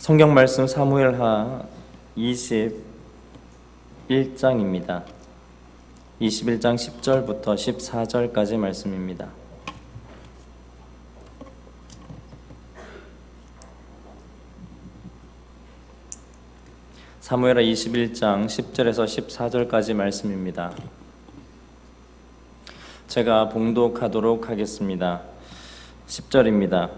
성경 말씀 사무엘하 21장입니다. 21장 10절부터 14절까지 말씀입니다. 사무엘하 21장 10절에서 14절까지 말씀입니다. 제가 봉독하도록 하겠습니다. 10절입니다.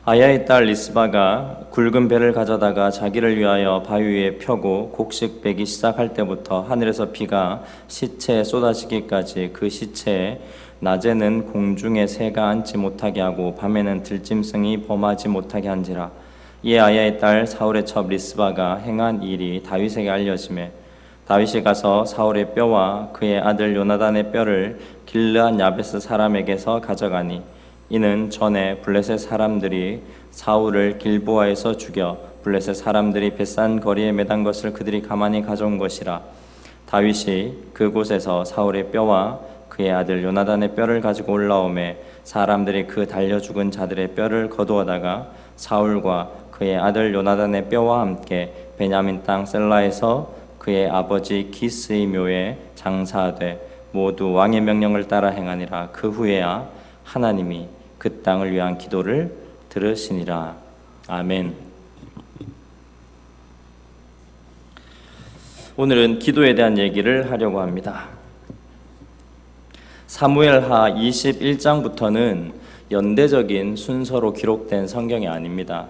아야의 딸 리스바가 굵은 배를 가져다가 자기를 위하여 바위 위에 펴고 곡식 베기 시작할 때부터 하늘에서 비가 시체에 쏟아지기까지 그 시체에 낮에는 공중에 새가 앉지 못하게 하고 밤에는 들짐승이 범하지 못하게 한지라. 이에 아야의 딸 사울의 첩 리스바가 행한 일이 다윗에게 알려지매 다윗이 가서 사울의 뼈와 그의 아들 요나단의 뼈를 길르앗 야베스 사람에게서 가져가니 이는 전에 블레셋 사람들이 사울을 길보아에서 죽여 블레셋 사람들이 벳산 거리에 매단 것을 그들이 가만히 가져온 것이라. 다윗이 그곳에서 사울의 뼈와 그의 아들 요나단의 뼈를 가지고 올라오매 사람들이 그 달려 죽은 자들의 뼈를 거두어다가 사울과 그의 아들 요나단의 뼈와 함께 베냐민 땅 셀라에서 그의 아버지 기스의 묘에 장사하되 모두 왕의 명령을 따라 행하니라. 그 후에야 하나님이 그 땅을 위한 기도를 들으시니라. 아멘. 오늘은 기도에 대한 얘기를 하려고 합니다. 사무엘하 21장부터는 연대적인 순서로 기록된 성경이 아닙니다.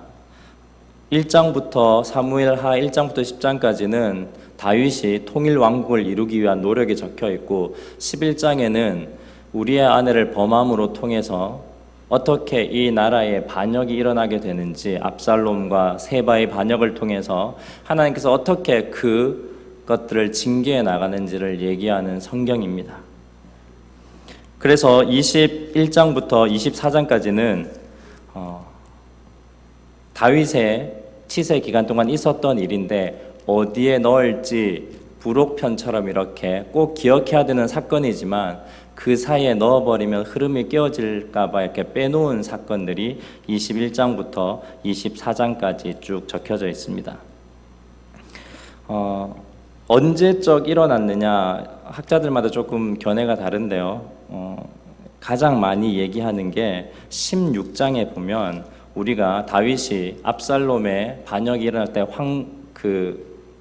1장부터 사무엘하 1장부터 10장까지는 다윗이 통일 왕국을 이루기 위한 노력이 적혀 있고 11장에는 우리의 아내를 범함으로 통해서 어떻게 이 나라에 반역이 일어나게 되는지 압살롬과 세바의 반역을 통해서 하나님께서 어떻게 그것들을 징계해 나가는지를 얘기하는 성경입니다. 그래서 21장부터 24장까지는 다윗의 치세 기간 동안 있었던 일인데 어디에 넣을지 부록편처럼 이렇게 꼭 기억해야 되는 사건이지만 그 사이에 넣어버리면 흐름이 깨어질까봐 이렇게 빼놓은 사건들이 21장부터 24장까지 쭉 적혀져 있습니다. 언제적 일어났느냐 학자들마다 조금 견해가 다른데요. 가장 많이 얘기하는 게 16장에 보면 우리가 다윗이 압살롬의 반역이 일어날 때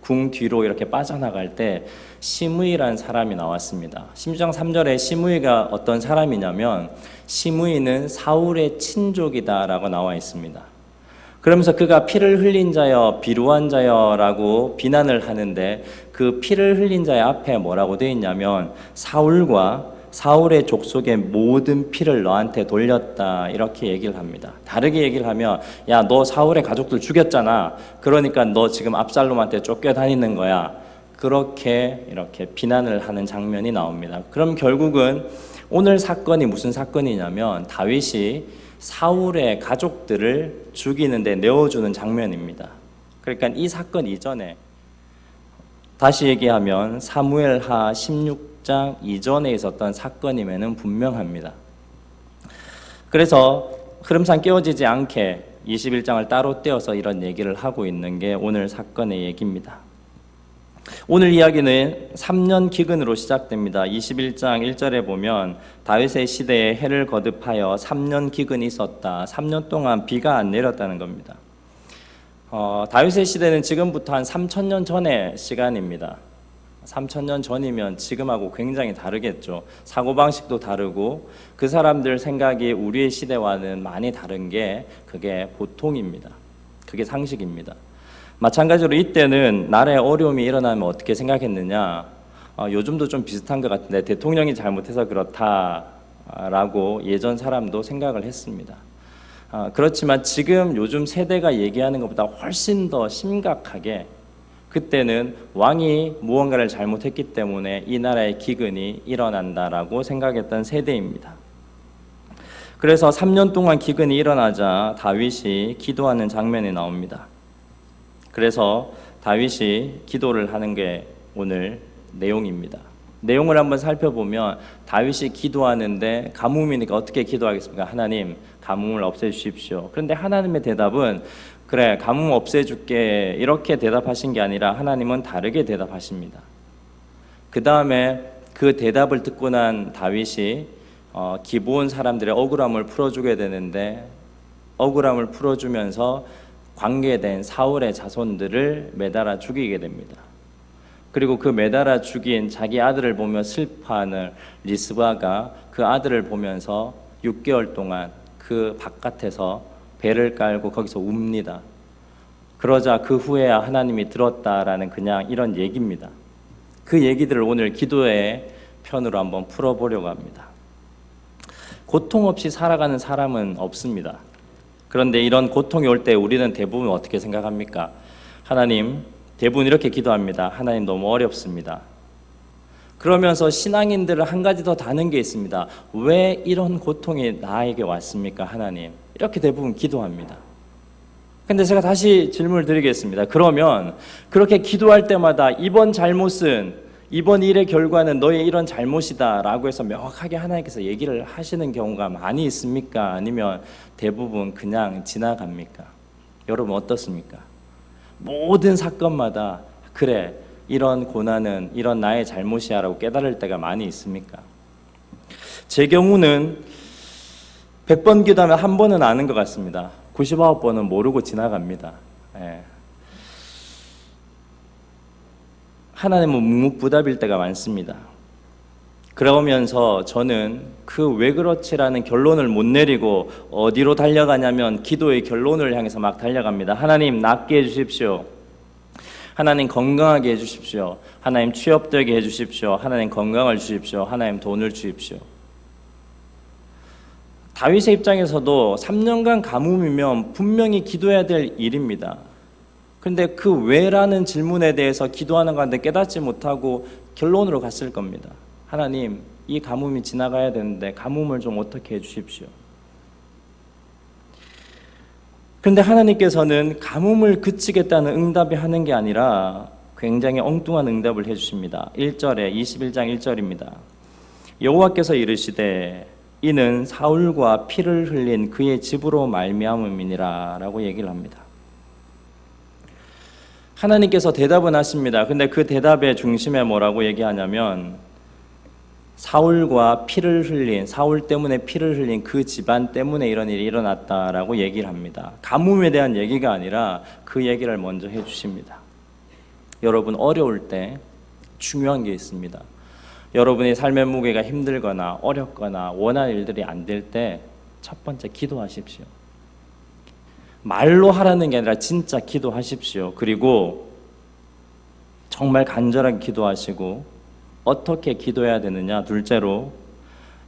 궁 뒤로 이렇게 빠져나갈 때 시므이라는 사람이 나왔습니다. 16장 3절에 시므이가 어떤 사람이냐면 시므이는 사울의 친족이다라고 나와 있습니다. 그러면서 그가 피를 흘린 자여 비루한 자여라고 비난을 하는데 그 피를 흘린 자의 앞에 뭐라고 되어 있냐면 사울과 사울의 족속의 모든 피를 너한테 돌렸다 이렇게 얘기를 합니다. 다르게 얘기를 하면 야, 너 사울의 가족들 죽였잖아. 그러니까 너 지금 압살롬한테 쫓겨다니는 거야. 그렇게 이렇게 비난을 하는 장면이 나옵니다. 그럼 결국은 오늘 사건이 무슨 사건이냐면 다윗이 사울의 가족들을 죽이는데 내어주는 장면입니다. 그러니까 이 사건 이전에 다시 얘기하면 사무엘하 16장 이전에 있었던 사건임에는 분명합니다. 그래서 흐름상 깨어지지 않게 21장을 따로 떼어서 이런 얘기를 하고 있는 게 오늘 사건의 얘기입니다. 오늘 이야기는 3년 기근으로 시작됩니다. 21장 1절에 보면 다윗의 시대에 해를 거듭하여 3년 기근이 있었다. 3년 동안 비가 안 내렸다는 겁니다. 다윗의 시대는 지금부터 한 3,000년 전의 시간입니다. 3,000년 전이면 지금하고 굉장히 다르겠죠. 사고방식도 다르고 그 사람들 생각이 우리의 시대와는 많이 다른 게 그게 보통입니다. 그게 상식입니다. 마찬가지로 이때는 나라에 어려움이 일어나면 어떻게 생각했느냐, 요즘도 좀 비슷한 것 같은데 대통령이 잘못해서 그렇다라고 예전 사람도 생각을 했습니다. 그렇지만 지금 요즘 세대가 얘기하는 것보다 훨씬 더 심각하게 그때는 왕이 무언가를 잘못했기 때문에 이 나라의 기근이 일어난다라고 생각했던 세대입니다. 그래서 3년 동안 기근이 일어나자 다윗이 기도하는 장면이 나옵니다. 그래서 다윗이 기도를 하는 게 오늘 내용입니다. 내용을 한번 살펴보면 다윗이 기도하는데 가뭄이니까 어떻게 기도하겠습니까? 하나님, 가뭄을 없애주십시오. 그런데 하나님의 대답은 그래, 가뭄 없애줄게 이렇게 대답하신 게 아니라 하나님은 다르게 대답하십니다. 그 다음에 그 대답을 듣고 난 다윗이 기브온 사람들의 억울함을 풀어주게 되는데 억울함을 풀어주면서 관계된 사울의 자손들을 매달아 죽이게 됩니다. 그리고 그 매달아 죽인 자기 아들을 보며 슬퍼하는 리스바가 그 아들을 보면서 6개월 동안 그 바깥에서 배를 깔고 거기서 웁니다. 그러자 그 후에야 하나님이 들었다라는 그냥 이런 얘기입니다. 그 얘기들을 오늘 기도의 편으로 한번 풀어보려고 합니다. 고통 없이 살아가는 사람은 없습니다. 그런데 이런 고통이 올 때 우리는 대부분 어떻게 생각합니까? 하나님, 대부분 이렇게 기도합니다. 하나님, 너무 어렵습니다. 그러면서 신앙인들은 한 가지 더 다른 게 있습니다. 왜 이런 고통이 나에게 왔습니까, 하나님? 이렇게 대부분 기도합니다. 근데 제가 다시 질문을 드리겠습니다. 그러면 그렇게 기도할 때마다 이번 잘못은, 이번 일의 결과는 너의 이런 잘못이다 라고 해서 명확하게 하나님께서 얘기를 하시는 경우가 많이 있습니까? 아니면 대부분 그냥 지나갑니까? 여러분 어떻습니까? 모든 사건마다 그래, 이런 고난은 이런 나의 잘못이야 라고 깨달을 때가 많이 있습니까? 제 경우는 100번 기도하면 한 번은 아는 것 같습니다. 99번은 모르고 지나갑니다. 하나님은 묵묵부답일 때가 많습니다. 그러면서 저는 그 왜 그렇지라는 결론을 못 내리고 어디로 달려가냐면 기도의 결론을 향해서 막 달려갑니다. 하나님, 낫게 해주십시오. 하나님, 건강하게 해주십시오. 하나님, 취업되게 해주십시오. 하나님, 건강을 주십시오. 하나님, 돈을 주십시오. 다윗의 입장에서도 3년간 가뭄이면 분명히 기도해야 될 일입니다. 그런데 그 왜라는 질문에 대해서 기도하는 가운데 깨닫지 못하고 결론으로 갔을 겁니다. 하나님, 이 가뭄이 지나가야 되는데 가뭄을 좀 어떻게 해주십시오. 그런데 하나님께서는 가뭄을 그치겠다는 응답이 하는 게 아니라 굉장히 엉뚱한 응답을 해주십니다. 1절에 21장 1절입니다. 여호와께서 이르시되 이는 사울과 피를 흘린 그의 집으로 말미암음이니라 라고 얘기를 합니다. 하나님께서 대답은 하십니다. 근데 그 대답의 중심에 뭐라고 얘기하냐면 사울과 피를 흘린, 사울 때문에 피를 흘린 그 집안 때문에 이런 일이 일어났다라고 얘기를 합니다. 가뭄에 대한 얘기가 아니라 그 얘기를 먼저 해주십니다. 여러분, 어려울 때 중요한 게 있습니다. 여러분의 삶의 무게가 힘들거나 어렵거나 원하는 일들이 안 될 때 첫 번째 기도하십시오. 말로 하라는 게 아니라 진짜 기도하십시오. 그리고 정말 간절하게 기도하시고 어떻게 기도해야 되느냐? 둘째로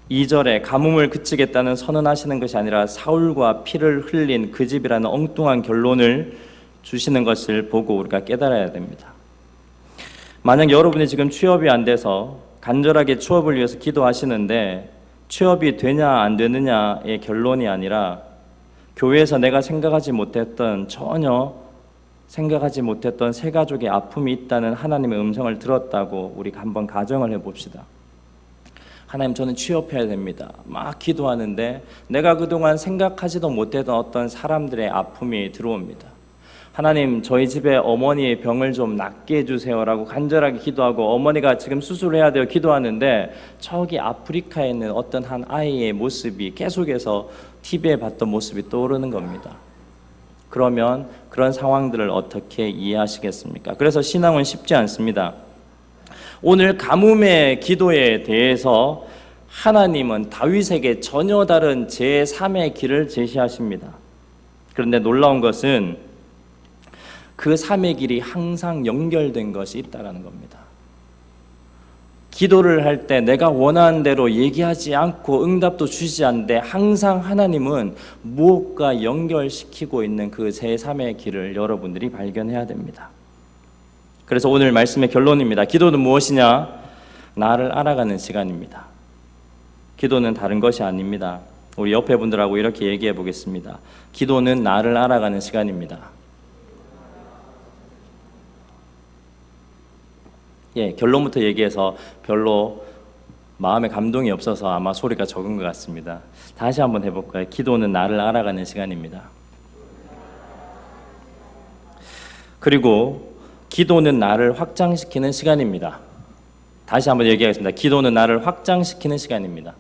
2절에 가뭄을 그치겠다는 선언하시는 것이 아니라 사울과 피를 흘린 그 집이라는 엉뚱한 결론을 주시는 것을 보고 우리가 깨달아야 됩니다. 만약 여러분이 지금 취업이 안 돼서 간절하게 취업을 위해서 기도하시는데 취업이 되냐 안 되느냐의 결론이 아니라 교회에서 내가 생각하지 못했던, 전혀 생각하지 못했던 세 가족의 아픔이 있다는 하나님의 음성을 들었다고 우리가 한번 가정을 해봅시다. 하나님, 저는 취업해야 됩니다. 막 기도하는데 내가 그동안 생각하지도 못했던 어떤 사람들의 아픔이 들어옵니다. 하나님, 저희 집에 어머니의 병을 좀 낫게 해주세요라고 간절하게 기도하고 어머니가 지금 수술해야 돼요 기도하는데 저기 아프리카에 있는 어떤 한 아이의 모습이 계속해서 TV에 봤던 모습이 떠오르는 겁니다. 그러면 그런 상황들을 어떻게 이해하시겠습니까? 그래서 신앙은 쉽지 않습니다. 오늘 가뭄의 기도에 대해서 하나님은 다윗에게 전혀 다른 제3의 길을 제시하십니다. 그런데 놀라운 것은 그 3의 길이 항상 연결된 것이 있다는 겁니다. 기도를 할 때 내가 원하는 대로 얘기하지 않고 응답도 주시지 않는데 항상 하나님은 무엇과 연결시키고 있는 그 제3의 길을 여러분들이 발견해야 됩니다. 그래서 오늘 말씀의 결론입니다. 기도는 무엇이냐? 나를 알아가는 시간입니다. 기도는 다른 것이 아닙니다. 우리 옆에 분들하고 이렇게 얘기해 보겠습니다. 기도는 나를 알아가는 시간입니다. 결론부터 얘기해서 별로 마음에 감동이 없어서 아마 소리가 적은 것 같습니다. 다시 한번 해볼까요? 기도는 나를 알아가는 시간입니다. 그리고 기도는 나를 확장시키는 시간입니다. 다시 한번 얘기하겠습니다. 기도는 나를 확장시키는 시간입니다.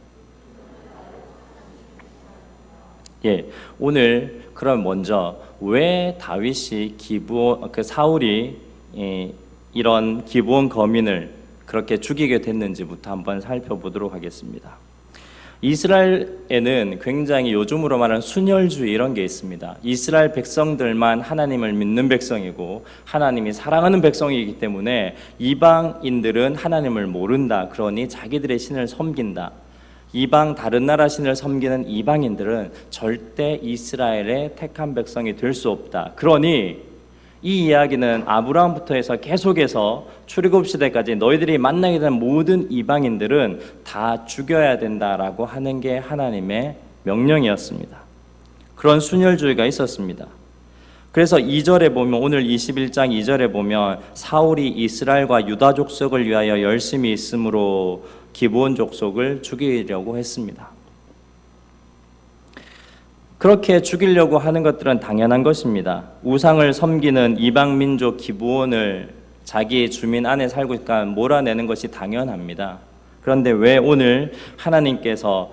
오늘 그럼 먼저 왜 다윗이 사울이 이런 기브온 거민을 그렇게 죽이게 됐는지부터 한번 살펴보도록 하겠습니다. 이스라엘에는 굉장히 요즘으로 말하는 순혈주의 이런 게 있습니다. 이스라엘 백성들만 하나님을 믿는 백성이고 하나님이 사랑하는 백성이기 때문에 이방인들은 하나님을 모른다. 그러니 자기들의 신을 섬긴다. 이방 다른 나라 신을 섬기는 이방인들은 절대 이스라엘의 택한 백성이 될 수 없다. 그러니 이 이야기는 아브라함부터 해서 계속해서 출애굽 시대까지 너희들이 만나게 된 모든 이방인들은 다 죽여야 된다라고 하는 게 하나님의 명령이었습니다. 그런 순혈주의가 있었습니다. 그래서 2절에 보면 오늘 21장 2절에 보면 사울이 이스라엘과 유다 족속을 위하여 열심히 있으므로 기브온 족속을 죽이려고 했습니다. 그렇게 죽이려고 하는 것들은 당연한 것입니다. 우상을 섬기는 이방 민족 기브온을 자기 주민 안에 살고 있으니까 몰아내는 것이 당연합니다. 그런데 왜 오늘 하나님께서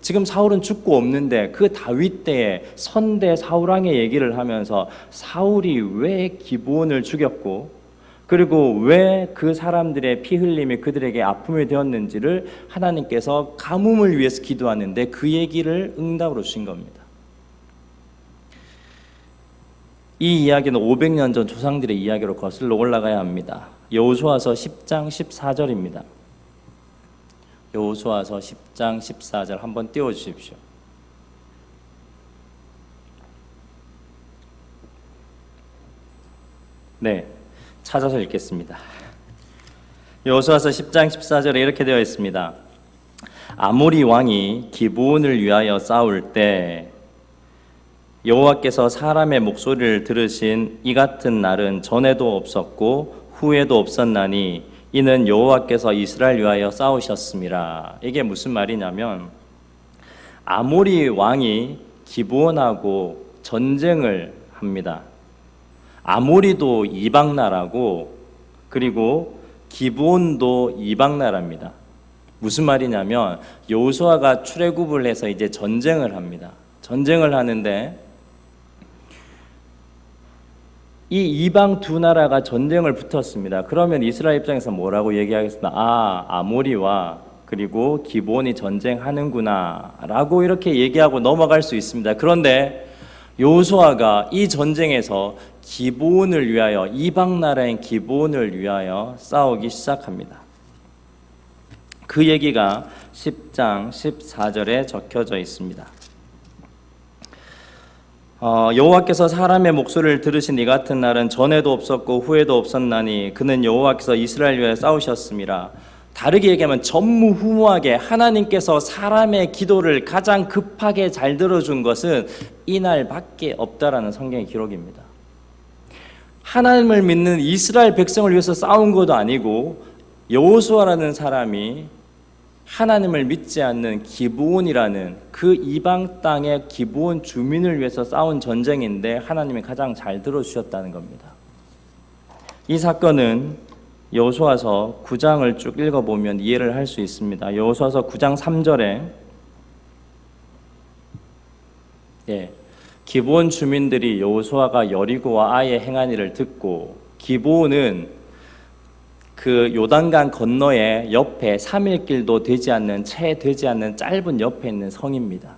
지금 사울은 죽고 없는데 그 다윗 때에 선대 사울왕의 얘기를 하면서 사울이 왜 기브온을 죽였고 그리고 왜 그 사람들의 피 흘림이 그들에게 아픔이 되었는지를 하나님께서 가뭄을 위해서 기도하는데 그 얘기를 응답으로 주신 겁니다. 이 이야기는 500년 전 조상들의 이야기로 거슬러 올라가야 합니다. 여호수아서 10장 14절입니다. 여호수아서 10장 14절 한번 띄워주십시오. 네, 찾아서 읽겠습니다. 여호수아서 10장 14절에 이렇게 되어 있습니다. 아모리 왕이 기브온을 위하여 싸울 때 여호와께서 사람의 목소리를 들으신 이 같은 날은 전에도 없었고 후에도 없었나니 이는 여호와께서 이스라엘 위하여 싸우셨음이라. 이게 무슨 말이냐면 아모리 왕이 기브온하고 전쟁을 합니다. 아모리도 이방 나라고 그리고 기브온도 이방 나라입니다. 무슨 말이냐면 여호수아가 출애굽을 해서 이제 전쟁을 합니다. 전쟁을 하는데 이 이방 두 나라가 전쟁을 붙었습니다. 그러면 이스라엘 입장에서 뭐라고 얘기하겠습니까? 아모리와 그리고 기브온이 전쟁하는구나 라고 이렇게 얘기하고 넘어갈 수 있습니다. 그런데 여호수아가 이 전쟁에서 기브온을 위하여 이방 나라인 기브온을 위하여 싸우기 시작합니다. 그 얘기가 10장 14절에 적혀져 있습니다. 여호와께서 사람의 목소리를 들으신 이 같은 날은 전에도 없었고 후에도 없었나니 그는 여호와께서 이스라엘 위하여 싸우셨음이라. 다르게 얘기하면 전무후무하게 하나님께서 사람의 기도를 가장 급하게 잘 들어준 것은 이날밖에 없다라는 성경의 기록입니다. 하나님을 믿는 이스라엘 백성을 위해서 싸운 것도 아니고 여호수아라는 사람이 하나님을 믿지 않는 기브온이라는 그 이방 땅의 기브온 주민을 위해서 싸운 전쟁인데 하나님이 가장 잘 들어주셨다는 겁니다. 이 사건은 여호수아서 9장을 쭉 읽어보면 이해를 할 수 있습니다. 여호수아서 9장 3절에 기브온 주민들이 여호수아가 여리고와 아이의 행한 일을 듣고, 기브온은 그 요단강 건너에 옆에 3일 길도 되지 않는 채 되지 않는 짧은 옆에 있는 성입니다.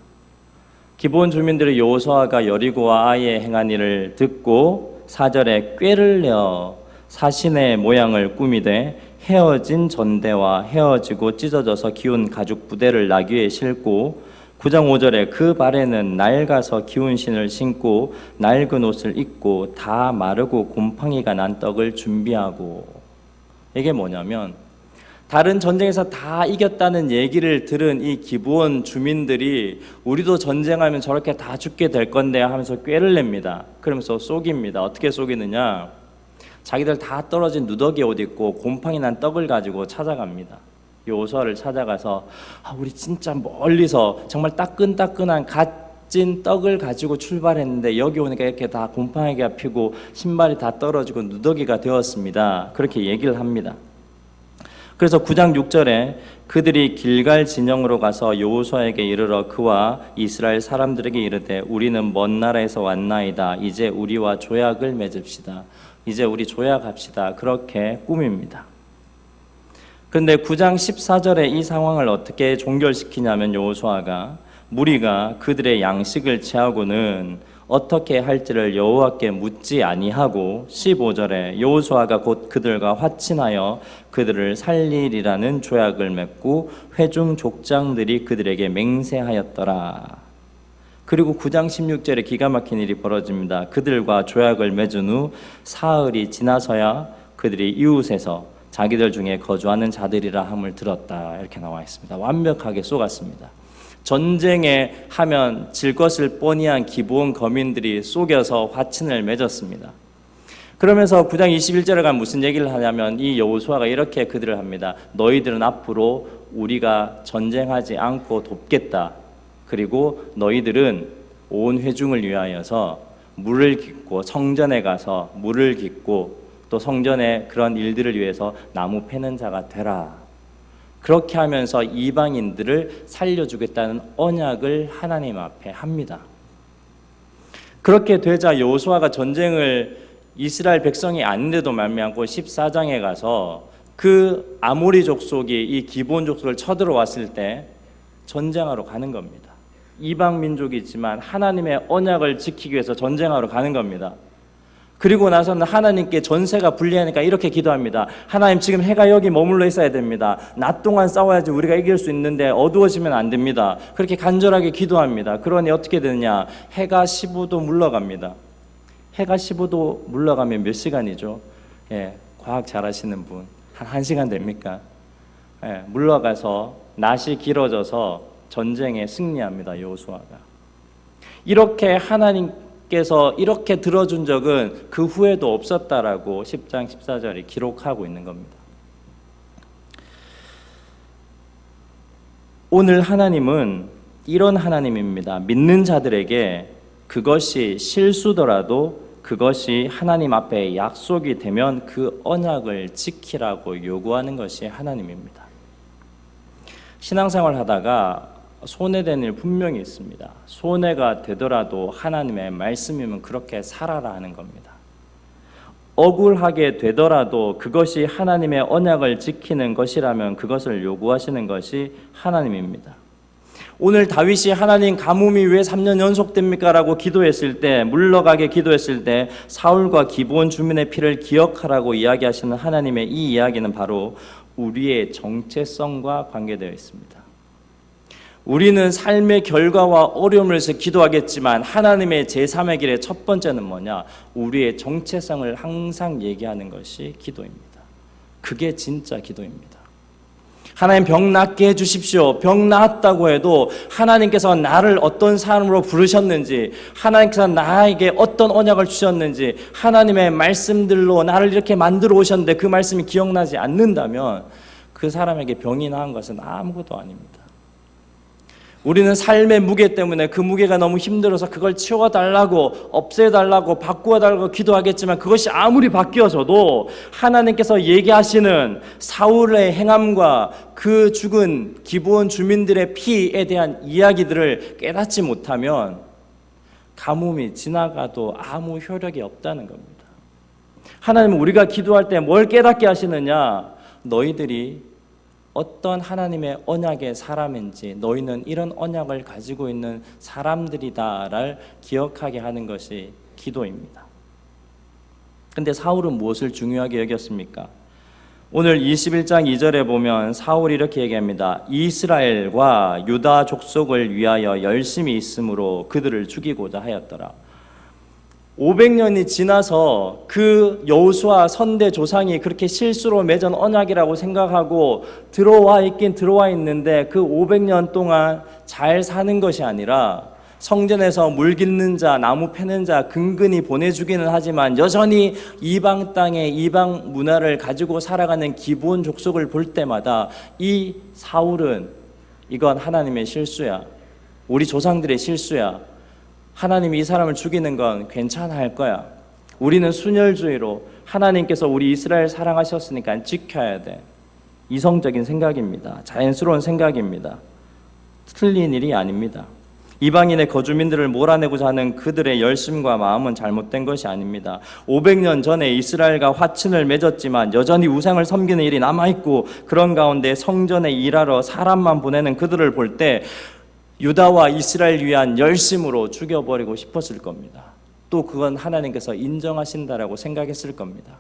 기브온 주민들이 여호수아가 여리고와 아이의 행한 일을 듣고 4절에 꾀를 내어 사신의 모양을 꾸미되 헤어진 전대와 헤어지고 찢어져서 기운 가죽 부대를 나귀에 싣고 9장 5절에 그 발에는 낡아서 기운 신을 신고 낡은 옷을 입고 다 마르고 곰팡이가 난 떡을 준비하고. 이게 뭐냐면 다른 전쟁에서 다 이겼다는 얘기를 들은 이 기브온 주민들이 우리도 전쟁하면 저렇게 다 죽게 될 건데 하면서 꾀를 냅니다. 그러면서 속입니다. 어떻게 속이느냐? 자기들 다 떨어진 누더기 옷 입고 곰팡이 난 떡을 가지고 찾아갑니다. 여호수아를 찾아가서 우리 진짜 멀리서 정말 따끈따끈한 갓진 떡을 가지고 출발했는데 여기 오니까 이렇게 다 곰팡이가 피고 신발이 다 떨어지고 누더기가 되었습니다. 그렇게 얘기를 합니다. 그래서 9장 6절에 그들이 길갈 진영으로 가서 여호수아에게 이르러 그와 이스라엘 사람들에게 이르되 우리는 먼 나라에서 왔나이다. 이제 우리와 조약을 맺읍시다. 이제 우리 조약합시다. 그렇게 꾸밉니다. 그런데 9장 14절에 이 상황을 어떻게 종결시키냐면 여호수아가 무리가 그들의 양식을 취하고는 어떻게 할지를 여호와께 묻지 아니하고 15절에 여호수아가 곧 그들과 화친하여 그들을 살리리라는 조약을 맺고 회중 족장들이 그들에게 맹세하였더라. 그리고 9장 16절에 기가 막힌 일이 벌어집니다. 그들과 조약을 맺은 후 사흘이 지나서야 그들이 이웃에서 자기들 중에 거주하는 자들이라 함을 들었다. 이렇게 나와 있습니다. 완벽하게 쏘갔습니다. 전쟁에 하면 질 것을 뻔히한 기브온 거민들이 속여서 화친을 맺었습니다. 그러면서 9장 21절에 가면 무슨 얘기를 하냐면 이 여호수아가 이렇게 그들을 합니다. 너희들은 앞으로 우리가 전쟁하지 않고 돕겠다. 그리고 너희들은 온 회중을 위하여서 물을 깃고 성전에 가서 물을 깃고 또 성전의 그런 일들을 위해서 나무 패는 자가 되라. 그렇게 하면서 이방인들을 살려주겠다는 언약을 하나님 앞에 합니다. 그렇게 되자 여호수아가 전쟁을 이스라엘 백성이 아닌데도 말미암고 14장에 가서 그 아모리 족속이 이 기브온 족속을 쳐들어왔을 때 전쟁하러 가는 겁니다. 이방 민족이지만 하나님의 언약을 지키기 위해서 전쟁하러 가는 겁니다. 그리고 나서는 하나님께 전세가 불리하니까 이렇게 기도합니다. 하나님, 지금 해가 여기 머물러 있어야 됩니다. 낮 동안 싸워야지 우리가 이길 수 있는데 어두워지면 안 됩니다. 그렇게 간절하게 기도합니다. 그러니 어떻게 되느냐? 해가 15도 물러갑니다. 해가 15도 물러가면 몇 시간이죠? 과학 잘하시는 분, 한 1시간 됩니까? 물러가서 낮이 길어져서 전쟁에 승리합니다. 여호수아가. 이렇게 하나님께서 이렇게 들어준 적은 그 후에도 없었다라고 10장 14절이 기록하고 있는 겁니다. 오늘 하나님은 이런 하나님입니다. 믿는 자들에게 그것이 실수더라도 그것이 하나님 앞에 약속이 되면 그 언약을 지키라고 요구하는 것이 하나님입니다. 신앙생활 하다가 손해된 일 분명히 있습니다. 손해가 되더라도 하나님의 말씀이면 그렇게 살아라 하는 겁니다. 억울하게 되더라도 그것이 하나님의 언약을 지키는 것이라면 그것을 요구하시는 것이 하나님입니다. 오늘 다윗이 하나님 가뭄이 왜 3년 연속됩니까? 라고 기도했을 때, 물러가게 기도했을 때 사울과 기브온 주민의 피를 기억하라고 이야기하시는 하나님의 이 이야기는 바로 우리의 정체성과 관계되어 있습니다. 우리는 삶의 결과와 어려움을 위해서 기도하겠지만 하나님의 제3의 길의 첫 번째는 뭐냐? 우리의 정체성을 항상 얘기하는 것이 기도입니다. 그게 진짜 기도입니다. 하나님, 병 낫게 해주십시오. 병 나았다고 해도 하나님께서 나를 어떤 사람으로 부르셨는지, 하나님께서 나에게 어떤 언약을 주셨는지, 하나님의 말씀들로 나를 이렇게 만들어 오셨는데 그 말씀이 기억나지 않는다면 그 사람에게 병이 나은 것은 아무것도 아닙니다. 우리는 삶의 무게 때문에 그 무게가 너무 힘들어서 그걸 치워달라고, 없애달라고, 바꾸어달라고 기도하겠지만 그것이 아무리 바뀌어져도 하나님께서 얘기하시는 사울의 행함과 그 죽은 기브온 주민들의 피에 대한 이야기들을 깨닫지 못하면 가뭄이 지나가도 아무 효력이 없다는 겁니다. 하나님은 우리가 기도할 때 뭘 깨닫게 하시느냐? 너희들이 어떤 하나님의 언약의 사람인지, 너희는 이런 언약을 가지고 있는 사람들이다를 기억하게 하는 것이 기도입니다. 근데 사울은 무엇을 중요하게 여겼습니까? 오늘 21장 2절에 보면 사울이 이렇게 얘기합니다. 이스라엘과 유다 족속을 위하여 열심히 있으므로 그들을 죽이고자 하였더라. 500년이 지나서 그 여호수아 선대 조상이 그렇게 실수로 맺은 언약이라고 생각하고 들어와 있긴 들어와 있는데 그 500년 동안 잘 사는 것이 아니라 성전에서 물 깃는 자, 나무 패는 자 근근히 보내주기는 하지만 여전히 이방 땅에 이방 문화를 가지고 살아가는 기본 족속을 볼 때마다 이 사울은 이건 하나님의 실수야. 우리 조상들의 실수야. 하나님이 이 사람을 죽이는 건 괜찮아 할 거야. 우리는 순혈주의로 하나님께서 우리 이스라엘 사랑하셨으니까 지켜야 돼. 이성적인 생각입니다. 자연스러운 생각입니다. 틀린 일이 아닙니다. 이방인의 거주민들을 몰아내고자 하는 그들의 열심과 마음은 잘못된 것이 아닙니다. 500년 전에 이스라엘과 화친을 맺었지만 여전히 우상을 섬기는 일이 남아있고 그런 가운데 성전에 일하러 사람만 보내는 그들을 볼 때 유다와 이스라엘 위한 열심으로 죽여버리고 싶었을 겁니다. 또 그건 하나님께서 인정하신다라고 생각했을 겁니다.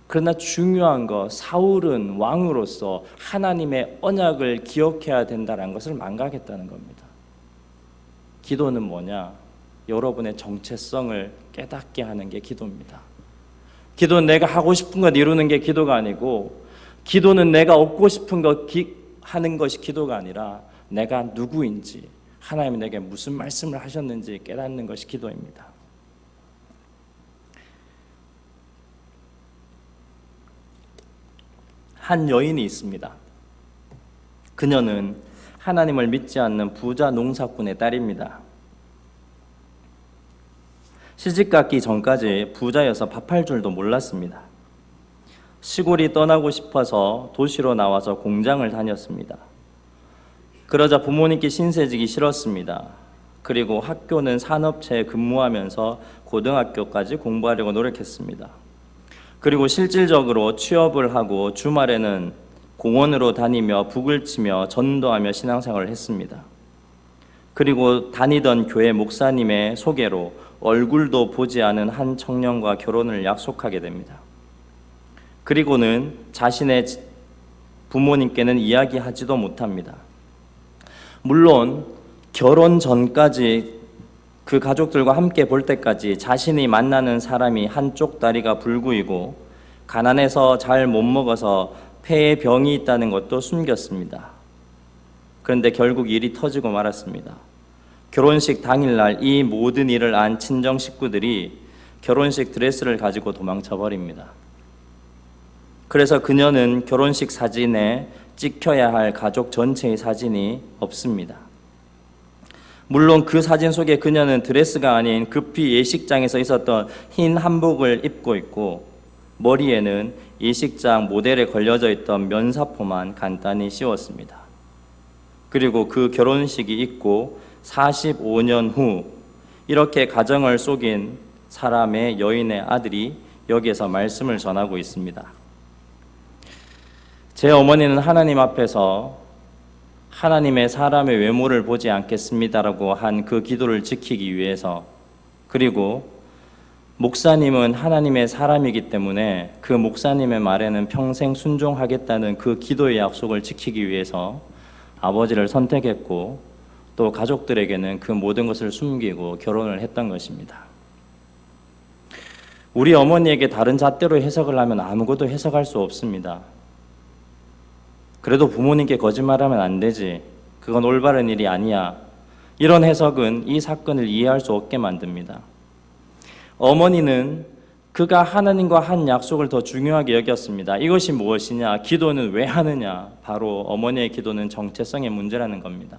그러나 중요한 거 사울은 왕으로서 하나님의 언약을 기억해야 된다는 것을 망각했다는 겁니다. 기도는 뭐냐? 여러분의 정체성을 깨닫게 하는 게 기도입니다. 기도는 내가 하고 싶은 것 이루는 게 기도가 아니고 기도는 내가 얻고 싶은 것 하는 것이 기도가 아니라 내가 누구인지 하나님이 내게 무슨 말씀을 하셨는지 깨닫는 것이 기도입니다. 한 여인이 있습니다. 그녀는 하나님을 믿지 않는 부자 농사꾼의 딸입니다. 시집갔기 전까지 부자여서 밥할 줄도 몰랐습니다. 시골이 떠나고 싶어서 도시로 나와서 공장을 다녔습니다. 그러자 부모님께 신세지기 싫었습니다. 그리고 학교는 산업체에 근무하면서 고등학교까지 공부하려고 노력했습니다. 그리고 실질적으로 취업을 하고 주말에는 공원으로 다니며 북을 치며 전도하며 신앙생활을 했습니다. 그리고 다니던 교회 목사님의 소개로 얼굴도 보지 않은 한 청년과 결혼을 약속하게 됩니다. 그리고는 자신의 부모님께는 이야기하지도 못합니다. 물론 결혼 전까지 그 가족들과 함께 볼 때까지 자신이 만나는 사람이 한쪽 다리가 불구이고 가난해서 잘 못 먹어서 폐에 병이 있다는 것도 숨겼습니다. 그런데 결국 일이 터지고 말았습니다. 결혼식 당일날 이 모든 일을 안 친정 식구들이 결혼식 드레스를 가지고 도망쳐 버립니다. 그래서 그녀는 결혼식 사진에 찍혀야 할 가족 전체의 사진이 없습니다. 물론 그 사진 속에 그녀는 드레스가 아닌 급히 예식장에서 있었던 흰 한복을 입고 있고 머리에는 예식장 모델에 걸려져 있던 면사포만 간단히 씌웠습니다. 그리고 그 결혼식이 있고 45년 후 이렇게 가정을 속인 사람의 여인의 아들이 여기에서 말씀을 전하고 있습니다. 제 어머니는 하나님 앞에서 하나님의 사람의 외모를 보지 않겠습니다라고 한 그 기도를 지키기 위해서, 그리고 목사님은 하나님의 사람이기 때문에 그 목사님의 말에는 평생 순종하겠다는 그 기도의 약속을 지키기 위해서 아버지를 선택했고 또 가족들에게는 그 모든 것을 숨기고 결혼을 했던 것입니다. 우리 어머니에게 다른 잣대로 해석을 하면 아무것도 해석할 수 없습니다. 그래도 부모님께 거짓말하면 안 되지. 그건 올바른 일이 아니야. 이런 해석은 이 사건을 이해할 수 없게 만듭니다. 어머니는 그가 하나님과 한 약속을 더 중요하게 여겼습니다. 이것이 무엇이냐? 기도는 왜 하느냐? 바로 어머니의 기도는 정체성의 문제라는 겁니다.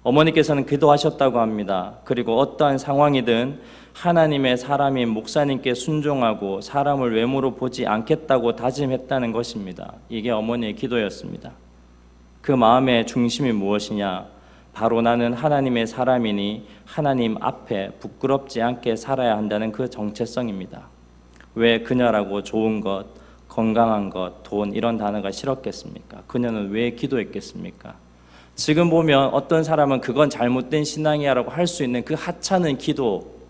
어머니께서는 기도하셨다고 합니다. 그리고 어떠한 상황이든 하나님의 사람인 목사님께 순종하고 사람을 외모로 보지 않겠다고 다짐했다는 것입니다. 이게 어머니의 기도였습니다. 그 마음의 중심이 무엇이냐? 바로 나는 하나님의 사람이니 하나님 앞에 부끄럽지 않게 살아야 한다는 그 정체성입니다. 왜 그녀라고 좋은 것, 건강한 것, 돈 이런 단어가 싫었겠습니까? 그녀는 왜 기도했겠습니까? 지금 보면 어떤 사람은 그건 잘못된 신앙이야라고 할 수 있는 그 하찮은 기도,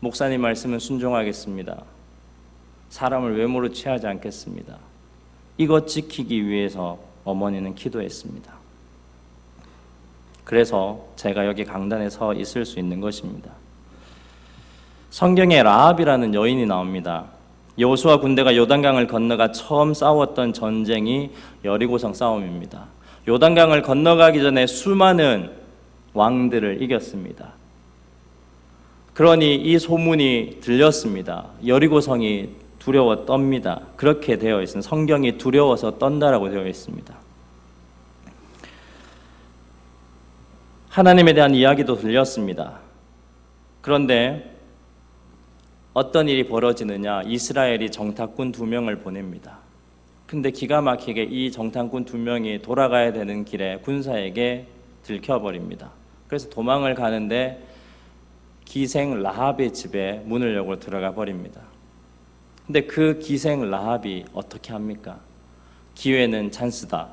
목사님 말씀은 순종하겠습니다. 사람을 외모로 취하지 않겠습니다. 이것 지키기 위해서 어머니는 기도했습니다. 그래서 제가 여기 강단에 서 있을 수 있는 것입니다. 성경에 라합이라는 여인이 나옵니다. 여호수아 군대가 요단강을 건너가 처음 싸웠던 전쟁이 여리고성 싸움입니다. 요단강을 건너가기 전에 수많은 왕들을 이겼습니다. 그러니 이 소문이 들렸습니다. 여리고성이 두려워 떱니다. 그렇게 되어 있습니다. 성경이 두려워서 떤다라고 되어 있습니다. 하나님에 대한 이야기도 들렸습니다. 그런데 어떤 일이 벌어지느냐, 이스라엘이 정탐꾼 2명을 보냅니다. 근데 기가 막히게 이 정탐꾼 2명이 돌아가야 되는 길에 군사에게 들켜버립니다. 그래서 도망을 가는데 기생 라합의 집에 문을 열고 들어가 버립니다. 근데 그 기생 라합이 어떻게 합니까? 기회는 찬스다.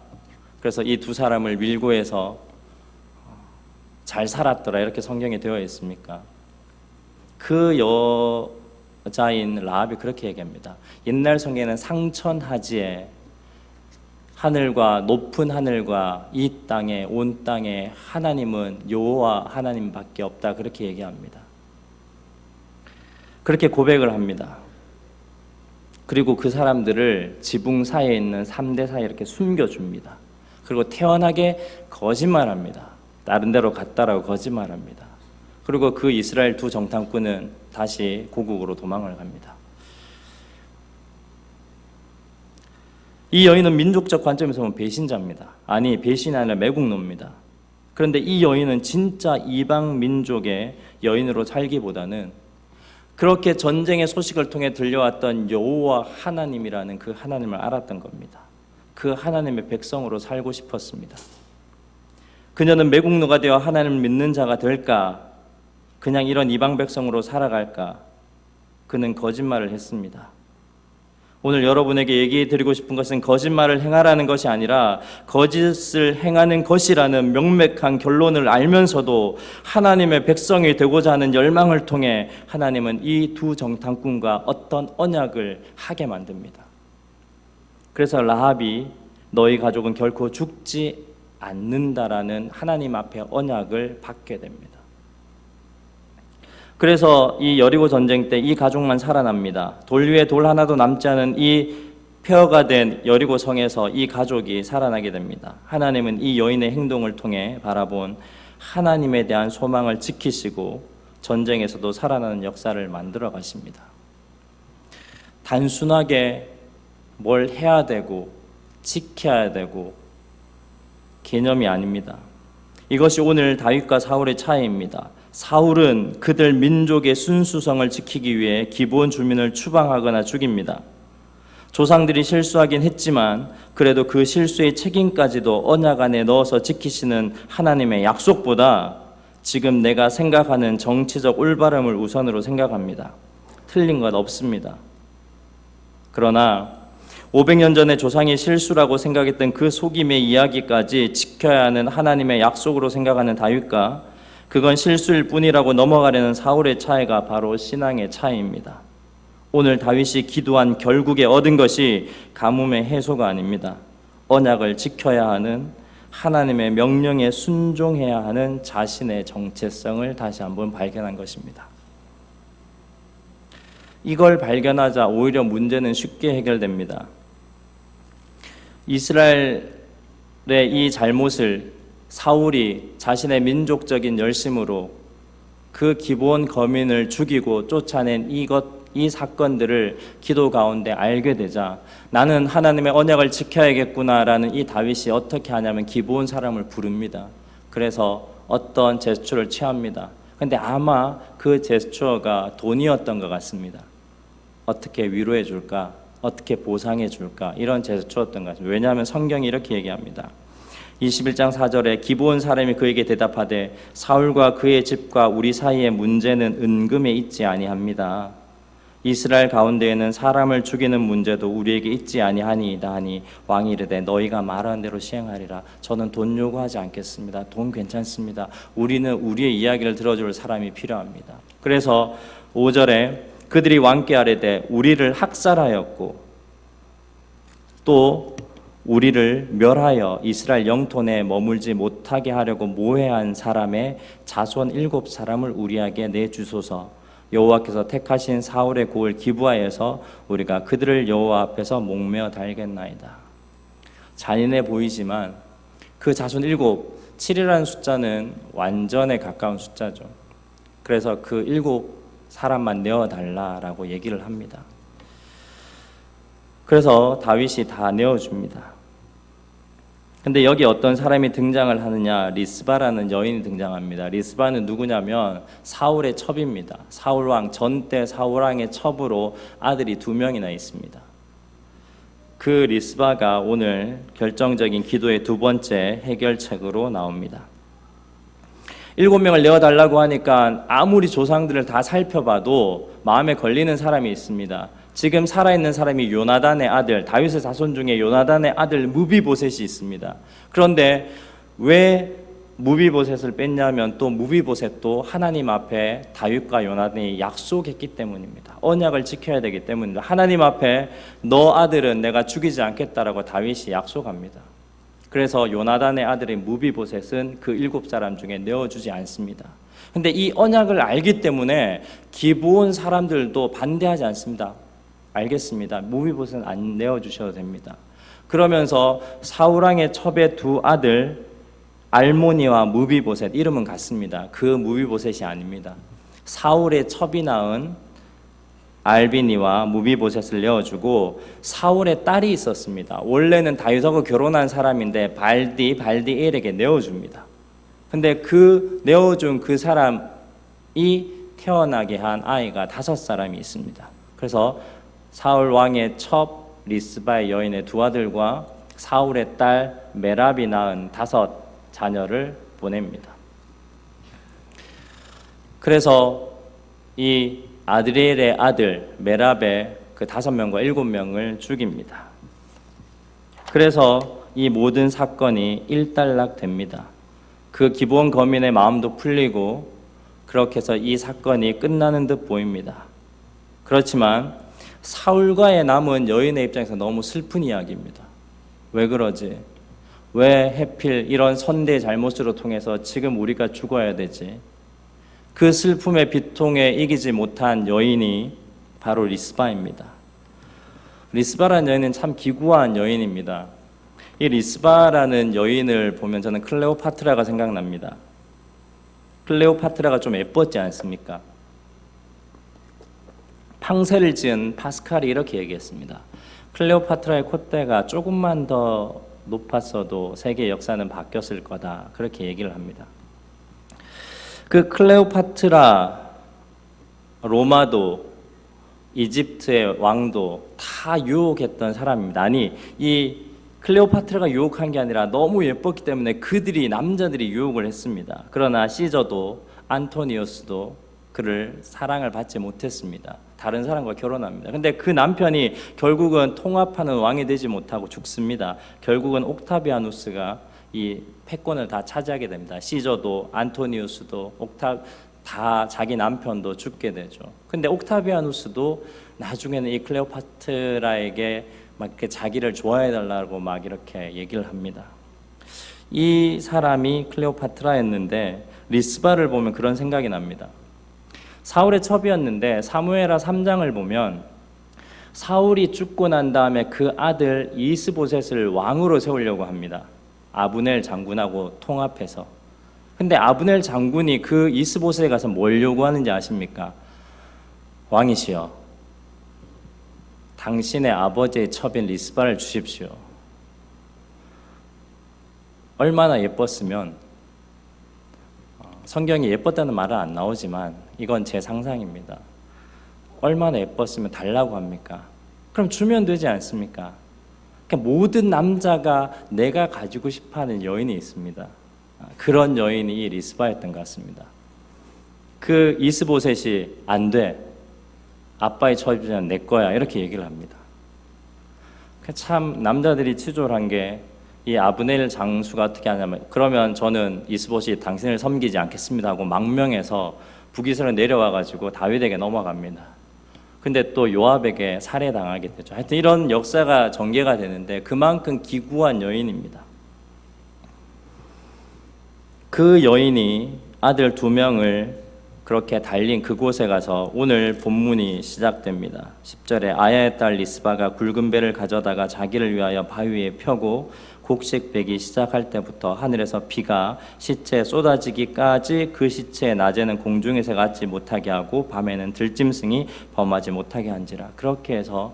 그래서 이 2 사람을 밀고 해서 잘 살았더라, 이렇게 성경에 되어 있습니까? 그 여자인 라합이 그렇게 얘기합니다. 옛날 성경에는 상천하지에 하늘과 높은 하늘과 이 땅에 온 땅에 하나님은 여호와 하나님밖에 없다, 그렇게 얘기합니다. 그렇게 고백을 합니다. 그리고 그 사람들을 지붕 사이에 있는 3대 사이에 이렇게 숨겨줍니다. 그리고 태연하게 거짓말합니다. 다른 데로 갔다라고 거짓말합니다. 그리고 그 이스라엘 2 정탐꾼은 다시 고국으로 도망을 갑니다. 이 여인은 민족적 관점에서 보면 배신자입니다. 아니, 배신이 아니라 매국노입니다. 그런데 이 여인은 진짜 이방 민족의 여인으로 살기보다는 그렇게 전쟁의 소식을 통해 들려왔던 여호와 하나님이라는 그 하나님을 알았던 겁니다. 그 하나님의 백성으로 살고 싶었습니다. 그녀는 매국노가 되어 하나님을 믿는 자가 될까? 그냥 이런 이방 백성으로 살아갈까? 그는 거짓말을 했습니다. 오늘 여러분에게 얘기해 드리고 싶은 것은 거짓말을 행하라는 것이 아니라 거짓을 행하는 것이라는 명백한 결론을 알면서도 하나님의 백성이 되고자 하는 열망을 통해 하나님은 이 2 정탐꾼과 어떤 언약을 하게 만듭니다. 그래서 라합이 너희 가족은 결코 죽지 않는다라는 하나님 앞에 언약을 받게 됩니다. 그래서 이 여리고 전쟁 때 이 가족만 살아납니다. 돌 위에 돌 하나도 남지 않은 이 폐허가 된 여리고 성에서 이 가족이 살아나게 됩니다. 하나님은 이 여인의 행동을 통해 바라본 하나님에 대한 소망을 지키시고 전쟁에서도 살아나는 역사를 만들어 가십니다. 단순하게 뭘 해야 되고 지켜야 되고 개념이 아닙니다. 이것이 오늘 다윗과 사울의 차이입니다. 사울은 그들 민족의 순수성을 지키기 위해 기브온 주민을 추방하거나 죽입니다. 조상들이 실수하긴 했지만 그래도 그 실수의 책임까지도 언약 안에 넣어서 지키시는 하나님의 약속보다 지금 내가 생각하는 정치적 올바름을 우선으로 생각합니다. 틀린 것 없습니다. 그러나 500년 전에 조상이 실수라고 생각했던 그 속임의 이야기까지 지켜야 하는 하나님의 약속으로 생각하는 다윗과 그건 실수일 뿐이라고 넘어가려는 사울의 차이가 바로 신앙의 차이입니다. 오늘 다윗이 기도한 결국에 얻은 것이 가뭄의 해소가 아닙니다. 언약을 지켜야 하는 하나님의 명령에 순종해야 하는 자신의 정체성을 다시 한번 발견한 것입니다. 이걸 발견하자 오히려 문제는 쉽게 해결됩니다. 이스라엘의 이 잘못을 사울이 자신의 민족적인 열심으로 그 기브온 거민을 죽이고 쫓아낸 이 사건들을 기도 가운데 알게 되자 나는 하나님의 언약을 지켜야겠구나라는 이 다윗이 어떻게 하냐면 기브온 사람을 부릅니다. 그래서 어떤 제스처를 취합니다. 그런데 아마 그 제스처가 돈이었던 것 같습니다. 어떻게 위로해 줄까? 어떻게 보상해 줄까? 이런 제스처였던 것 같습니다. 왜냐하면 성경이 이렇게 얘기합니다. 21장 4절에 기브온 사람이 그에게 대답하되 사울과 그의 집과 우리 사이의 문제는 은금에 있지 아니합니다. 이스라엘 가운데에는 사람을 죽이는 문제도 우리에게 있지 아니하니이다 하니 왕이 이르되 너희가 말하는 대로 시행하리라. 저는 돈 요구하지 않겠습니다. 돈 괜찮습니다. 우리는 우리의 이야기를 들어줄 사람이 필요합니다. 그래서 5절에 그들이 왕께 아뢰되 우리를 학살하였고 또 우리를 멸하여 이스라엘 영토 내에 머물지 못하게 하려고 모해한 사람의 자손 7사람을 우리에게 내주소서. 여호와께서 택하신 사울의 고을 기브아에서 우리가 그들을 여호와 앞에서 목매어 달겠나이다. 잔인해 보이지만 그 자손 7 7이라는 숫자는 완전에 가까운 숫자죠. 그래서 그 7사람만 내어달라라고 얘기를 합니다. 그래서 다윗이 다 내어줍니다. 근데 여기 어떤 사람이 등장을 하느냐, 리스바라는 여인이 등장합니다. 리스바는 누구냐면 사울의 첩입니다. 사울왕, 전때 사울왕의 첩으로 아들이 2명이나 있습니다. 그 리스바가 오늘 결정적인 기도의 두 번째 해결책으로 나옵니다. 7명을 내어달라고 하니까 아무리 조상들을 다 살펴봐도 마음에 걸리는 사람이 있습니다. 지금 살아있는 사람이 요나단의 아들, 다윗의 자손 중에 요나단의 아들 무비보셋이 있습니다. 그런데 왜 무비보셋을 뺐냐면 또 무비보셋도 하나님 앞에 다윗과 요나단이 약속했기 때문입니다. 언약을 지켜야 되기 때문입니다. 하나님 앞에 너 아들은 내가 죽이지 않겠다라고 다윗이 약속합니다. 그래서 요나단의 아들인 무비보셋은 그 7사람 중에 내어주지 않습니다. 근데 이 언약을 알기 때문에 기브온 사람들도 반대하지 않습니다. 알겠습니다. 무비보셋은 안 내어주셔도 됩니다. 그러면서 사울왕의 첩의 2 아들 알모니와 무비보셋, 이름은 같습니다. 그 무비보셋이 아닙니다. 사울의 첩이 낳은 알비니와 무비보셋을 내어주고 사울의 딸이 있었습니다. 원래는 다윗하고 결혼한 사람인데 발디엘에게 내어줍니다. 근데 그 내어준 그 사람이 태어나게 한 아이가 5사람이 있습니다. 그래서 사울 왕의 첩 리스바의 여인의 2 아들과 사울의 딸 메랍이 낳은 5 자녀를 보냅니다. 그래서 이 아드리엘의 아들 메랍의 그 5명과 7명을 죽입니다. 그래서 이 모든 사건이 일단락됩니다. 그 기브온 거민의 마음도 풀리고 그렇게 해서 이 사건이 끝나는 듯 보입니다. 그렇지만 사울과의 남은 여인의 입장에서 너무 슬픈 이야기입니다. 왜 그러지? 왜 하필 이런 선대의 잘못으로 통해서 지금 우리가 죽어야 되지? 그 슬픔의 비통에 이기지 못한 여인이 바로 리스바입니다. 리스바라는 여인은 참 기구한 여인입니다. 이 리스바라는 여인을 보면 저는 클레오파트라가 생각납니다. 클레오파트라가 좀 예뻤지 않습니까? 팡세를 지은 파스칼이 이렇게 얘기했습니다. 클레오파트라의 콧대가 조금만 더 높았어도 세계 역사는 바뀌었을 거다. 그렇게 얘기를 합니다. 그 클레오파트라, 로마도, 이집트의 왕도 다 유혹했던 사람입니다. 아니, 이 클레오파트라가 유혹한 게 아니라 너무 예뻤기 때문에 남자들이 유혹을 했습니다. 그러나 시저도 안토니우스도 그를 사랑을 받지 못했습니다. 다른 사람과 결혼합니다. 근데 그 남편이 결국은 통합하는 왕이 되지 못하고 죽습니다. 결국은 옥타비아누스가 이 패권을 다 차지하게 됩니다. 시저도 안토니우스도 다 자기 남편도 죽게 되죠. 근데 옥타비아누스도 나중에는 이 클레오파트라에게 막 이렇게 자기를 좋아해 달라고 막 이렇게 얘기를 합니다. 이 사람이 클레오파트라였는데 리스바를 보면 그런 생각이 납니다. 사울의 첩이었는데 사무엘하 3장을 보면 사울이 죽고 난 다음에 그 아들 이스보셋을 왕으로 세우려고 합니다. 아브넬 장군하고 통합해서. 근데 아브넬 장군이 그 이스보셋에 가서 뭘 요구하는지 아십니까? 왕이시여, 당신의 아버지의 첩인 리스바를 주십시오. 얼마나 예뻤으면, 성경에 예뻤다는 말은 안 나오지만 이건 제 상상입니다. 얼마나 예뻤으면 달라고 합니까? 그럼 주면 되지 않습니까? 그러니까 모든 남자가 내가 가지고 싶어하는 여인이 있습니다. 그런 여인이 이 리스바였던 것 같습니다. 그 이스보셋이 안 돼, 아빠의 첩이면 내 거야, 이렇게 얘기를 합니다. 참 남자들이 치졸한 게, 이 아브넬 장수가 어떻게 하냐면, 그러면 저는 이스보셋이 당신을 섬기지 않겠습니다 하고 망명해서 북이스라엘 내려와가지고 다윗에게 넘어갑니다. 근데 또 요압에게 살해당하게 되죠. 하여튼 이런 역사가 전개가 되는데 그만큼 기구한 여인입니다. 그 여인이 아들 2명을 그렇게 달린 그곳에 가서 오늘 본문이 시작됩니다. 10절에 아야의 딸 리스바가 굵은 배를 가져다가 자기를 위하여 바위에 펴고 곡식 베기 시작할 때부터 하늘에서 비가 시체에 쏟아지기까지 그 시체의 낮에는 공중의 새가 앉지 못하게 하고 밤에는 들짐승이 범하지 못하게 한지라. 그렇게 해서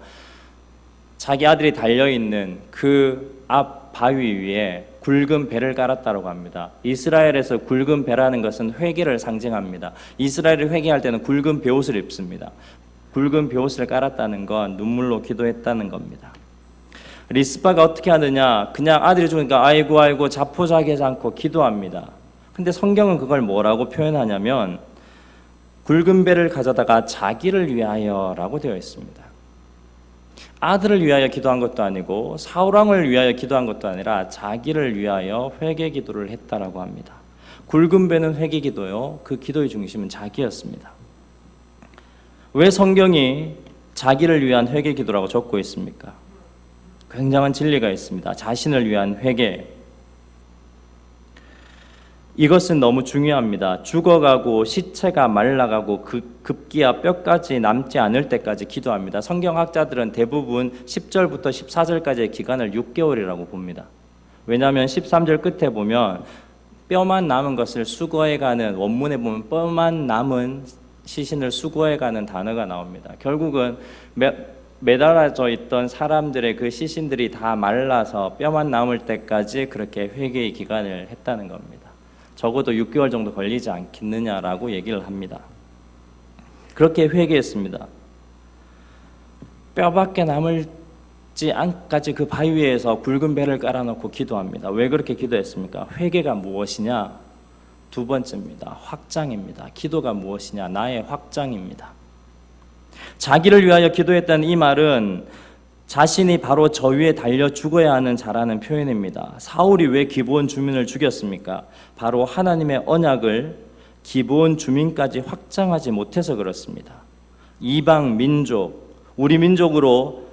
자기 아들이 달려있는 그 앞 바위 위에 굵은 배를 깔았다고 합니다. 이스라엘에서 굵은 배라는 것은 회개를 상징합니다. 이스라엘이 회개할 때는 굵은 베옷을 입습니다. 굵은 베옷을 깔았다는 건 눈물로 기도했다는 겁니다. 리스바가 어떻게 하느냐, 그냥 아들이 죽으니까 아이고 자포자기하지 않고 기도합니다. 근데 성경은 그걸 뭐라고 표현하냐면 굵은 배를 가져다가 자기를 위하여라고 되어 있습니다. 아들을 위하여 기도한 것도 아니고 사울왕을 위하여 기도한 것도 아니라 자기를 위하여 회개 기도를 했다라고 합니다. 굵은 배는 회개 기도요, 그 기도의 중심은 자기였습니다. 왜 성경이 자기를 위한 회개 기도라고 적고 있습니까? 굉장한 진리가 있습니다. 자신을 위한 회개. 이것은 너무 중요합니다. 죽어가고 시체가 말라가고 급기야 뼈까지 남지 않을 때까지 기도합니다. 성경학자들은 대부분 10절부터 14절까지의 기간을 6개월이라고 봅니다. 왜냐하면 13절 끝에 보면 뼈만 남은 것을 수거해가는, 원문에 보면 뼈만 남은 시신을 수거해가는 단어가 나옵니다. 결국은 매달아져 있던 사람들의 그 시신들이 다 말라서 뼈만 남을 때까지 그렇게 회개의 기간을 했다는 겁니다. 적어도 6개월 정도 걸리지 않겠느냐라고 얘기를 합니다. 그렇게 회개했습니다. 뼈밖에 남을지 않까지 그 바위 위에서 굵은 배를 깔아놓고 기도합니다. 왜 그렇게 기도했습니까? 회개가 무엇이냐? 두 번째입니다. 확장입니다. 기도가 무엇이냐? 나의 확장입니다. 자기를 위하여 기도했다는 이 말은 자신이 바로 저 위에 달려 죽어야 하는 자라는 표현입니다. 사울이 왜 기브온 주민을 죽였습니까? 바로 하나님의 언약을 기브온 주민까지 확장하지 못해서 그렇습니다. 이방 민족, 우리 민족으로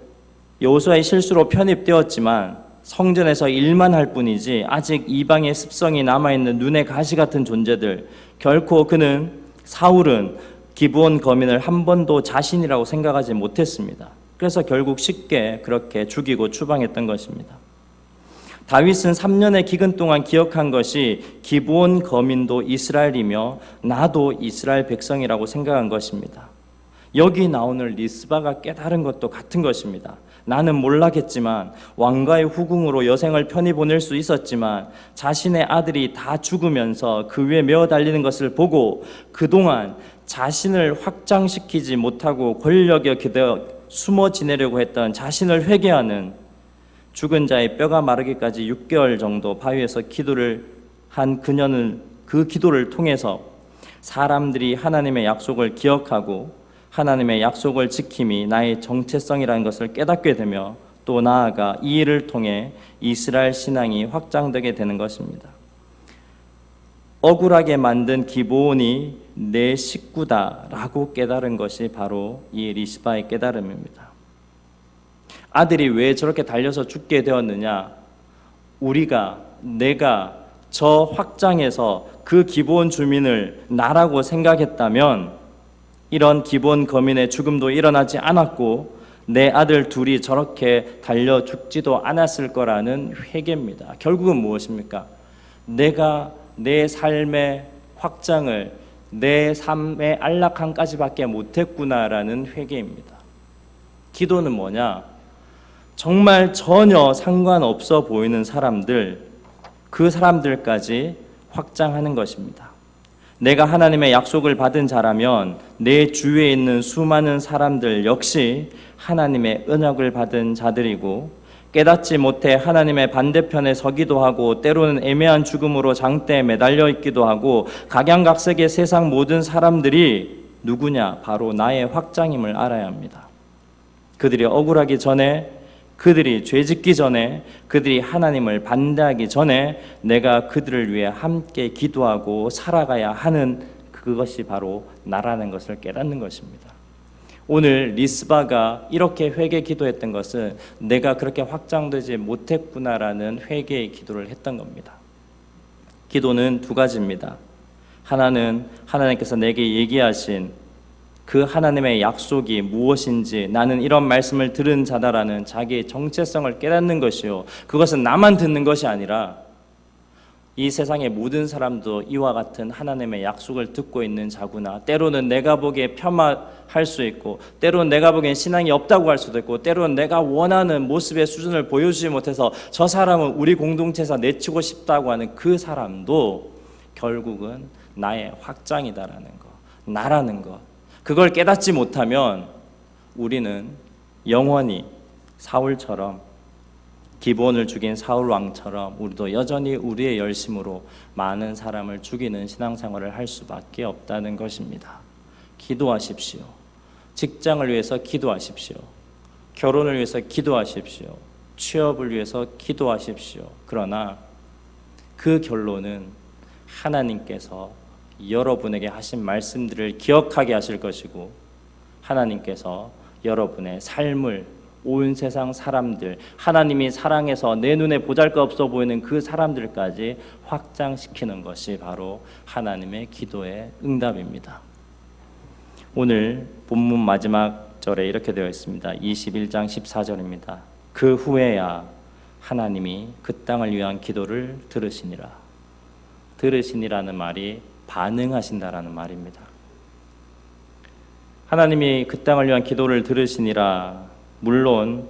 여호수아의 실수로 편입되었지만 성전에서 일만 할 뿐이지 아직 이방의 습성이 남아있는 눈의 가시 같은 존재들, 결코 사울은 기브온 거민을 한 번도 자신이라고 생각하지 못했습니다. 그래서 결국 쉽게 그렇게 죽이고 추방했던 것입니다. 다윗은 3년의 기근 동안 기억한 것이 기브온 거민도 이스라엘이며 나도 이스라엘 백성이라고 생각한 것입니다. 여기 나오는 리스바가 깨달은 것도 같은 것입니다. 나는 몰랐겠지만 왕가의 후궁으로 여생을 편히 보낼 수 있었지만 자신의 아들이 다 죽으면서 그 위에 메어 달리는 것을 보고 그동안 자신을 확장시키지 못하고 권력에 기대어 숨어 지내려고 했던 자신을 회개하는, 죽은 자의 뼈가 마르기까지 6개월 정도 바위에서 기도를 한 그녀는 그 기도를 통해서 사람들이 하나님의 약속을 기억하고 하나님의 약속을 지킴이 나의 정체성이라는 것을 깨닫게 되며 또 나아가 이 일을 통해 이스라엘 신앙이 확장되게 되는 것입니다. 억울하게 만든 기브온이 내 식구다라고 깨달은 것이 바로 이 리스바의 깨달음입니다. 아들이 왜 저렇게 달려서 죽게 되었느냐? 내가 저 확장에서 그 기브온 주민을 나라고 생각했다면 이런 기브온 거민의 죽음도 일어나지 않았고 내 아들 둘이 저렇게 달려 죽지도 않았을 거라는 회개입니다. 결국은 무엇입니까? 내가 내 삶의 확장을 내 삶의 안락함까지밖에 못했구나라는 회개입니다. 기도는 뭐냐? 정말 전혀 상관없어 보이는 사람들, 그 사람들까지 확장하는 것입니다. 내가 하나님의 약속을 받은 자라면 내 주위에 있는 수많은 사람들 역시 하나님의 언약을 받은 자들이고 깨닫지 못해 하나님의 반대편에 서기도 하고 때로는 애매한 죽음으로 장대에 매달려 있기도 하고 각양각색의 세상 모든 사람들이 누구냐? 바로 나의 확장임을 알아야 합니다. 그들이 억울하기 전에, 그들이 죄짓기 전에, 그들이 하나님을 반대하기 전에 내가 그들을 위해 함께 기도하고 살아가야 하는 그것이 바로 나라는 것을 깨닫는 것입니다. 오늘 리스바가 이렇게 회개 기도했던 것은 내가 그렇게 확장되지 못했구나라는 회개의 기도를 했던 겁니다. 기도는 두 가지입니다. 하나는 하나님께서 내게 얘기하신 그 하나님의 약속이 무엇인지 나는 이런 말씀을 들은 자다라는 자기의 정체성을 깨닫는 것이요, 그것은 나만 듣는 것이 아니라 이 세상의 모든 사람도 이와 같은 하나님의 약속을 듣고 있는 자구나. 때로는 내가 보기에 폄하할 수 있고, 때로는 내가 보기엔 신앙이 없다고 할 수도 있고, 때로는 내가 원하는 모습의 수준을 보여주지 못해서 저 사람은 우리 공동체에서 내치고 싶다고 하는 그 사람도 결국은 나의 확장이다라는 것, 나라는 것, 그걸 깨닫지 못하면 우리는 영원히 사울처럼, 기브온을 죽인 사울 왕처럼 우리도 여전히 우리의 열심으로 많은 사람을 죽이는 신앙생활을 할 수밖에 없다는 것입니다. 기도하십시오. 직장을 위해서 기도하십시오. 결혼을 위해서 기도하십시오. 취업을 위해서 기도하십시오. 그러나 그 결론은 하나님께서 여러분에게 하신 말씀들을 기억하게 하실 것이고, 하나님께서 여러분의 삶을, 온 세상 사람들, 하나님이 사랑해서 내 눈에 보잘것없어 보이는 그 사람들까지 확장시키는 것이 바로 하나님의 기도의 응답입니다. 오늘 본문 마지막 절에 이렇게 되어 있습니다. 21장 14절입니다. 그 후에야 하나님이 그 땅을 위한 기도를 들으시니라. 들으시니라는 말이 반응하신다라는 말입니다. 하나님이 그 땅을 위한 기도를 들으시니라. 물론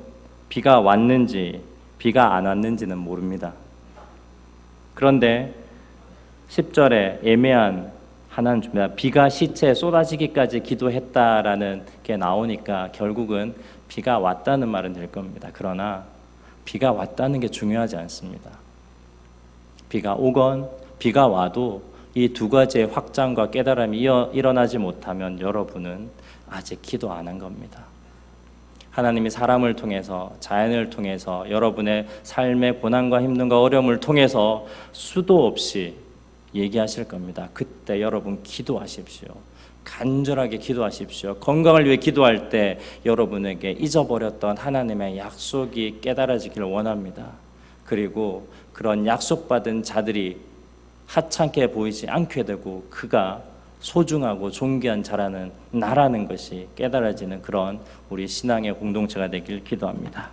비가 왔는지 비가 안 왔는지는 모릅니다. 그런데 10절에 애매한 하나는 줍니다. 비가 시체에 쏟아지기까지 기도했다라는 게 나오니까 결국은 비가 왔다는 말은 될 겁니다. 그러나 비가 왔다는 게 중요하지 않습니다. 비가 오건 비가 와도 이 두 가지의 확장과 깨달음이 일어나지 못하면 여러분은 아직 기도 안 한 겁니다. 하나님이 사람을 통해서, 자연을 통해서, 여러분의 삶의 고난과 힘듦과 어려움을 통해서 수도 없이 얘기하실 겁니다. 그때 여러분 기도하십시오. 간절하게 기도하십시오. 건강을 위해 기도할 때 여러분에게 잊어버렸던 하나님의 약속이 깨달아지기를 원합니다. 그리고 그런 약속받은 자들이 하찮게 보이지 않게 되고 그가 소중하고 존귀한 자라는 나라는 것이 깨달아지는 그런 우리 신앙의 공동체가 되길 기도합니다.